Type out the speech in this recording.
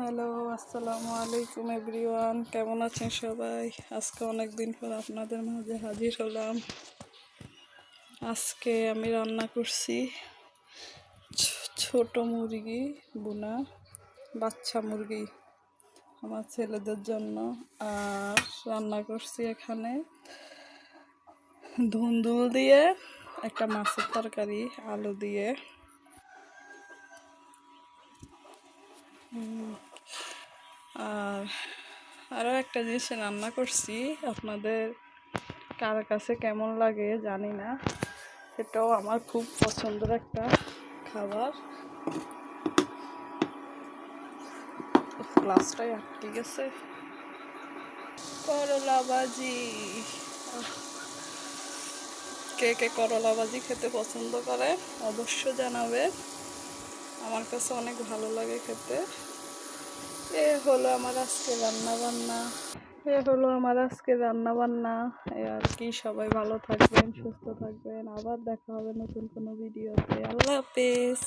Hello, আসসালামু আলাইকুম everyone. কেমন আছেন সবাই? আজকে অনেক দিন পর আপনাদের মাঝে হাজির হলাম। আজকে আমি রান্না করছি ছোট মুরগি বুনা, বাচ্চা মুরগি আমার ছেলেদের জন্য। আর রান্না করছি এখানে ধুন্দুল দিয়ে একটা মাছের তরকারি, আলু দিয়ে। আর আরও একটা জিনিস রান্না করছি, আপনাদের কার কাছে কেমন লাগে জানি না, এটাও আমার খুব পছন্দের একটা খাবার। গ্লাসটাই আটকে গেছে। করলা ভাজি। কে কে করলা ভাজি খেতে পছন্দ করে অবশ্য জানাবে। আমার কাছে অনেক ভালো লাগে খেতে। এ হলো আমার আজকে রান্না বান্না। আর কি, সবাই ভালো থাকবেন, সুস্থ থাকবেন। আবার দেখা হবে নতুন কোনো ভিডিওতে। আল্লাহ হাফেজ।